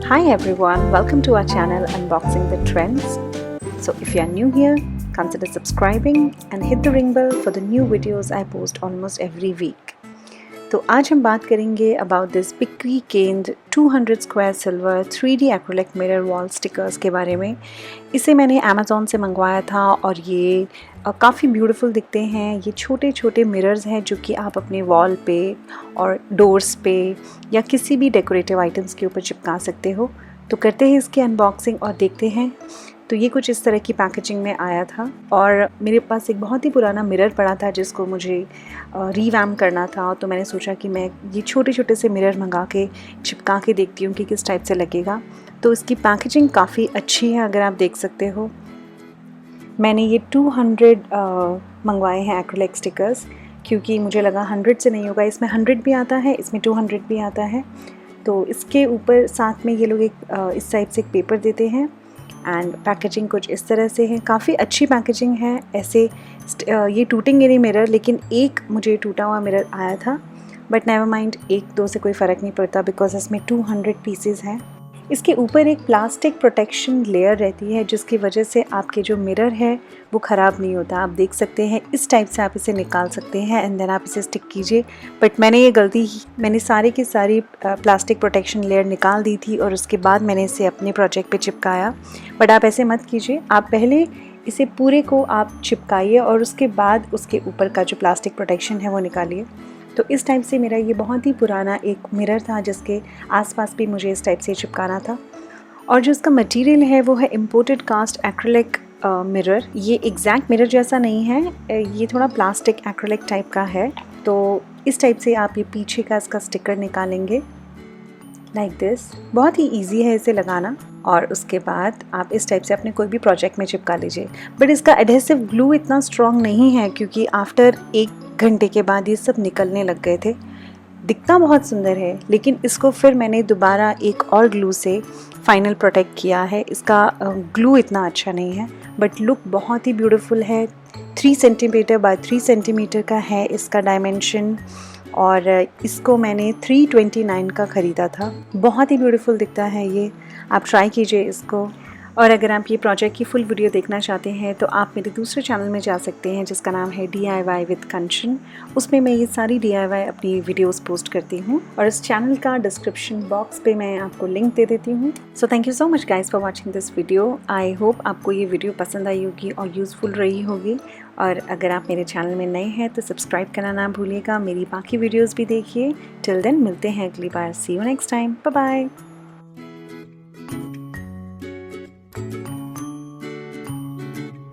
Hi everyone, welcome to our channel Unboxing the Trends. So if you are new here, consider subscribing and hit the ring bell for the new videos I post almost every week. तो आज हम बात करेंगे about this बिक्री केंद्र 200 square silver 3D acrylic mirror wall stickers के बारे में। इसे मैंने अमेज़ॉन से मंगवाया था और ये काफ़ी ब्यूटीफुल दिखते हैं। ये छोटे छोटे मिरर्स हैं जो कि आप अपने वॉल पे और डोर्स पे या किसी भी डेकोरेटिव आइटम्स के ऊपर चिपका सकते हो। तो करते हैं इसकी अनबॉक्सिंग और देखते हैं। तो ये कुछ इस तरह की पैकेजिंग में आया था और मेरे पास एक बहुत ही पुराना मिरर पड़ा था जिसको मुझे रीवैम्प करना था। तो मैंने सोचा कि मैं ये छोटे छोटे से मिरर मंगा के चिपका के देखती हूँ कि किस टाइप से लगेगा। तो इसकी पैकेजिंग काफ़ी अच्छी है, अगर आप देख सकते हो। मैंने ये 200 मंगवाए हैं एक्रिलिक स्टिकर्स, क्योंकि मुझे लगा 100 से नहीं होगा। इसमें 100 भी आता है, इसमें 200 भी आता है। तो इसके ऊपर साथ में ये लोग एक इस टाइप से एक पेपर देते हैं एंड पैकेजिंग कुछ इस तरह से है। काफ़ी अच्छी पैकेजिंग है। ऐसे ये टूटेंगे नहीं मिरर, लेकिन एक मुझे टूटा हुआ मिरर आया था, बट नेवर माइंड, एक दो से कोई फ़र्क नहीं पड़ता बिकॉज इसमें 200 पीसेस हैं। इसके ऊपर एक प्लास्टिक प्रोटेक्शन लेयर रहती है जिसकी वजह से आपके जो मिरर है वो ख़राब नहीं होता। आप देख सकते हैं इस टाइप से आप इसे निकाल सकते हैं एंड देन आप इसे स्टिक कीजिए। बट मैंने ये गलती, मैंने सारी की सारी प्लास्टिक प्रोटेक्शन लेयर निकाल दी थी और उसके बाद मैंने इसे अपने प्रोजेक्ट पे चिपकाया। बट आप ऐसे मत कीजिए, आप पहले इसे पूरे को आप चिपकाइए और उसके बाद उसके ऊपर का जो प्लास्टिक प्रोटेक्शन है वो निकालिए। तो इस टाइप से मेरा ये बहुत ही पुराना एक मिरर था जिसके आसपास भी मुझे इस टाइप से चिपकाना था। और जो इसका मटेरियल है वो है इम्पोर्टेड कास्ट एक्रिलिक मिरर। ये एग्जैक्ट मिरर जैसा नहीं है, ये थोड़ा प्लास्टिक एक्रिलिक टाइप का है। तो इस टाइप से आप ये पीछे का इसका स्टिकर निकालेंगे लाइक दिस। बहुत ही ईजी है इसे लगाना और उसके बाद आप इस टाइप से अपने कोई भी प्रोजेक्ट में चिपका लीजिए। बट इसका एडहेसिव ग्लू इतना स्ट्रॉन्ग नहीं है क्योंकि आफ्टर 1 घंटे के बाद ये सब निकलने लग गए थे। दिखता बहुत सुंदर है, लेकिन इसको फिर मैंने दोबारा एक और ग्लू से फाइनल प्रोटेक्ट किया है। इसका ग्लू इतना अच्छा नहीं है बट लुक बहुत ही ब्यूटीफुल है। 3 सेंटीमीटर बाय 3 सेंटीमीटर का है इसका डायमेंशन और इसको मैंने 329 का ख़रीदा था। बहुत ही ब्यूटीफुल दिखता है ये, आप ट्राई कीजिए इसको। और अगर आप ये प्रोजेक्ट की फुल वीडियो देखना चाहते हैं तो आप मेरे दूसरे चैनल में जा सकते हैं जिसका नाम है DIY विद कंचन। उसमें मैं ये सारी DIY अपनी वीडियोस पोस्ट करती हूँ और इस चैनल का डिस्क्रिप्शन बॉक्स पे मैं आपको लिंक दे देती हूँ। So thank you so much guys for watching this video. I hope आपको ये वीडियो पसंद आई होगी और यूज़फुल रही होगी। और अगर आप मेरे चैनल में नए हैं तो सब्सक्राइब करना ना भूलिएगा। मेरी बाकी वीडियोज़ भी देखिए। टिल देन मिलते हैं अगली बार। See you next time. Bye bye.